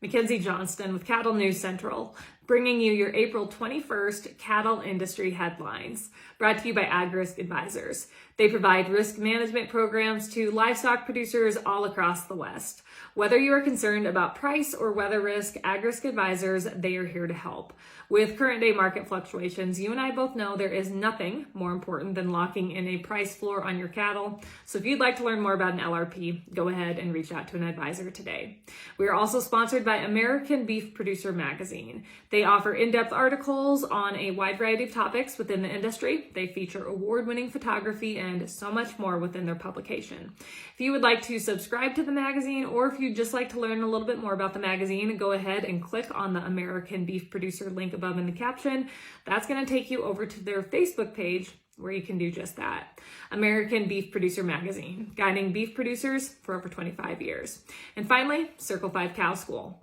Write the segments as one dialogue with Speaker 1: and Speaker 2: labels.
Speaker 1: Mackenzie Johnston with Cattle News Central, bringing you your April 21st cattle industry headlines, brought to you by AgRisk Advisors. They provide risk management programs to livestock producers all across the West. Whether you are concerned about price or weather risk, AgRisk Advisors, they are here to help. With current day market fluctuations, you and I both know there is nothing more important than locking in a price floor on your cattle. So if you'd like to learn more about an LRP, go ahead and reach out to an advisor today. We are also sponsored by American Beef Producer Magazine. They offer in-depth articles on a wide variety of topics within the industry. They feature award-winning photography and so much more within their publication. If you would like to subscribe to the magazine, or if you'd just like to learn a little bit more about the magazine, go ahead and click on the American Beef Producer link above in the caption. That's going to take you over to their Facebook page where you can do just that. American Beef Producer Magazine, guiding beef producers for over 25 years. And finally, Circle 5 Cow School.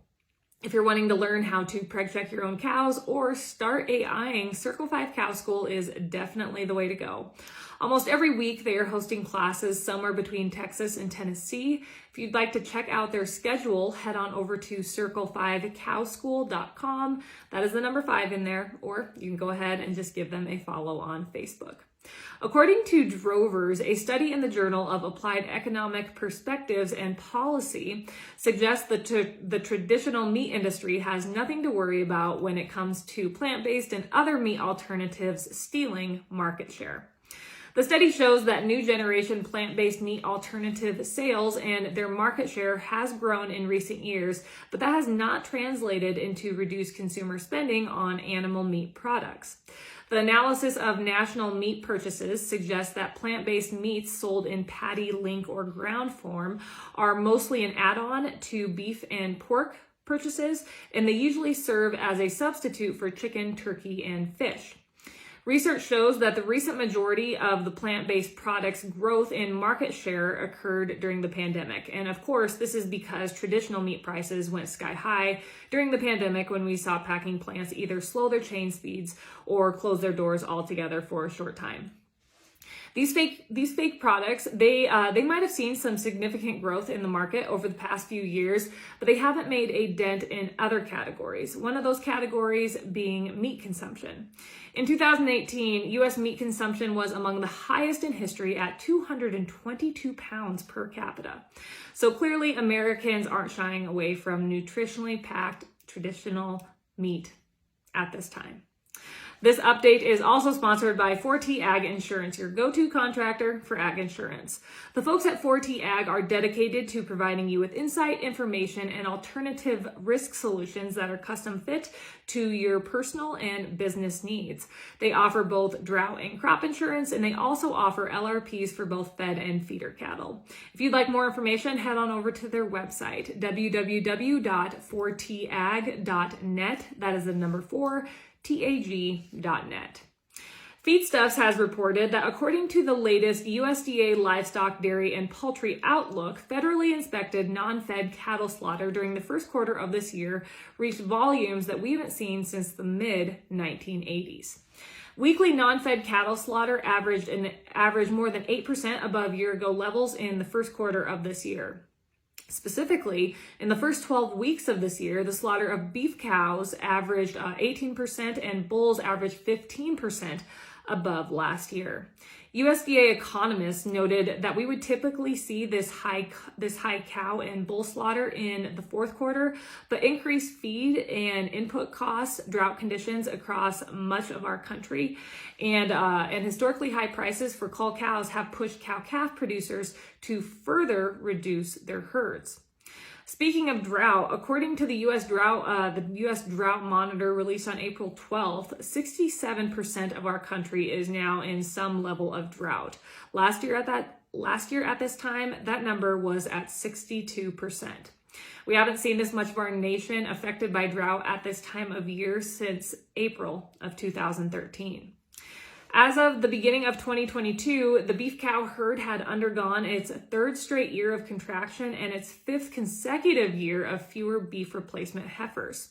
Speaker 1: If you're wanting to learn how to preg check your own cows or start AIing, Circle 5 Cow School is definitely the way to go. Almost every week, they are hosting classes somewhere between Texas and Tennessee. If you'd like to check out their schedule, head on over to circle5cowschool.com. That is the number 5 in there, or you can go ahead and just give them a follow on Facebook. According to Drovers, a study in the Journal of Applied Economic Perspectives and Policy suggests that the traditional meat industry has nothing to worry about when it comes to plant-based and other meat alternatives stealing market share. The study shows that new generation plant-based meat alternative sales and their market share has grown in recent years, but that has not translated into reduced consumer spending on animal meat products. The analysis of national meat purchases suggests that plant-based meats sold in patty, link, or ground form are mostly an add-on to beef and pork purchases, and they usually serve as a substitute for chicken, turkey, and fish. Research shows that the recent majority of the plant-based products' growth in market share occurred during the pandemic. And of course, this is because traditional meat prices went sky high during the pandemic when we saw packing plants either slow their chain speeds or close their doors altogether for a short time. These fake products, they might have seen some significant growth in the market over the past few years, but they haven't made a dent in other categories. One of those categories being meat consumption. In 2018, U.S. meat consumption was among the highest in history at 222 pounds per capita. So clearly, Americans aren't shying away from nutritionally packed traditional meat at this time. This update is also sponsored by 4T Ag Insurance, your go-to contractor for ag insurance. The folks at 4T Ag are dedicated to providing you with insight, information, and alternative risk solutions that are custom fit to your personal and business needs. They offer both drought and crop insurance, and they also offer LRPs for both fed and feeder cattle. If you'd like more information, head on over to their website, www.4tag.net. That is the number 4. TAG.net. Feedstuffs has reported that according to the latest USDA Livestock, Dairy, and Poultry Outlook, federally inspected non-fed cattle slaughter during the first quarter of this year reached volumes that we haven't seen since the mid-1980s. Weekly non-fed cattle slaughter averaged more than 8% above year-ago levels in the first quarter of this year. Specifically, in the first 12 weeks of this year, the slaughter of beef cows averaged 18% and bulls averaged 15% above last year. USDA economists noted that we would typically see this high cow and bull slaughter in the fourth quarter, but increased feed and input costs, drought conditions across much of our country, and historically high prices for cull cows have pushed cow-calf producers to further reduce their herds. Speaking of drought, according to the U.S. Drought Monitor released on April 12th, 67% of our country is now in some level of drought. Last year at this time, that number was at 62%. We haven't seen this much of our nation affected by drought at this time of year since April of 2013. As of the beginning of 2022, the beef cow herd had undergone its third straight year of contraction and its fifth consecutive year of fewer beef replacement heifers.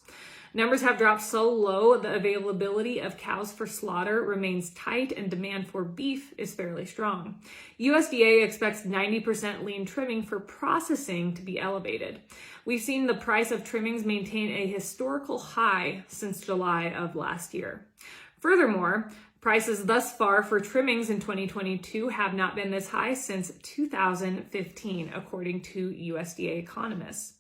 Speaker 1: Numbers have dropped so low, the availability of cows for slaughter remains tight and demand for beef is fairly strong. USDA expects 90% lean trimming for processing to be elevated. We've seen the price of trimmings maintain a historical high since July of last year. Furthermore, prices thus far for trimmings in 2022 have not been this high since 2015, according to USDA economists.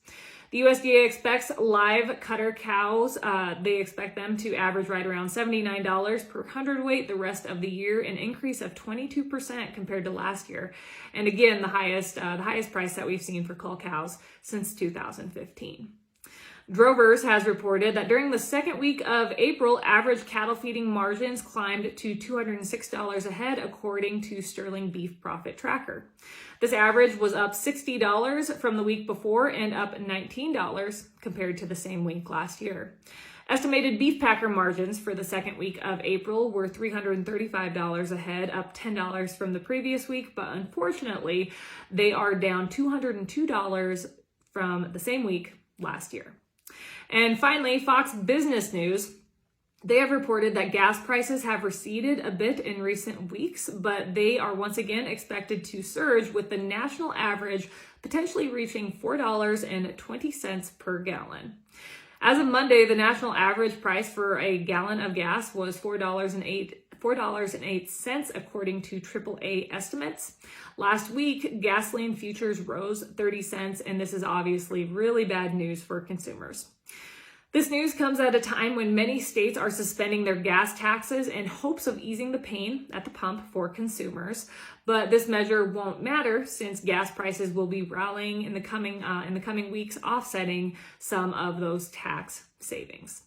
Speaker 1: The USDA expects live cutter cows, they expect them to average right around $79 per hundredweight the rest of the year, an increase of 22% compared to last year. And again, the highest price that we've seen for cull cows since 2015. Drovers has reported that during the second week of April, average cattle feeding margins climbed to $206 a head, according to Sterling Beef Profit Tracker. This average was up $60 from the week before and up $19 compared to the same week last year. Estimated beef packer margins for the second week of April were $335 a head, up $10 from the previous week, but unfortunately, they are down $202 from the same week last year. And finally, Fox Business News, they have reported that gas prices have receded a bit in recent weeks, but they are once again expected to surge, with the national average potentially reaching $4.20 per gallon. As of Monday, the national average price for a gallon of gas was $4.08, according to AAA estimates. Last week, gasoline futures rose 30 cents, and this is obviously really bad news for consumers. This news comes at a time when many states are suspending their gas taxes in hopes of easing the pain at the pump for consumers. But this measure won't matter, since gas prices will be rallying in the coming weeks, offsetting some of those tax savings.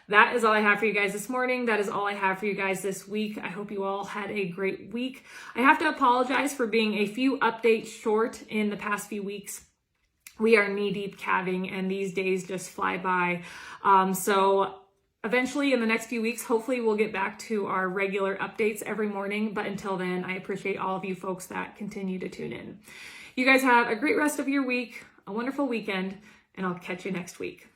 Speaker 1: That is all I have for you guys this morning. That is all I have for you guys this week. I hope you all had a great week. I have to apologize for being a few updates short in the past few weeks. We are knee-deep calving, and these days just fly by. So eventually, in the next few weeks, hopefully we'll get back to our regular updates every morning. But until then, I appreciate all of you folks that continue to tune in. You guys have a great rest of your week, a wonderful weekend, and I'll catch you next week.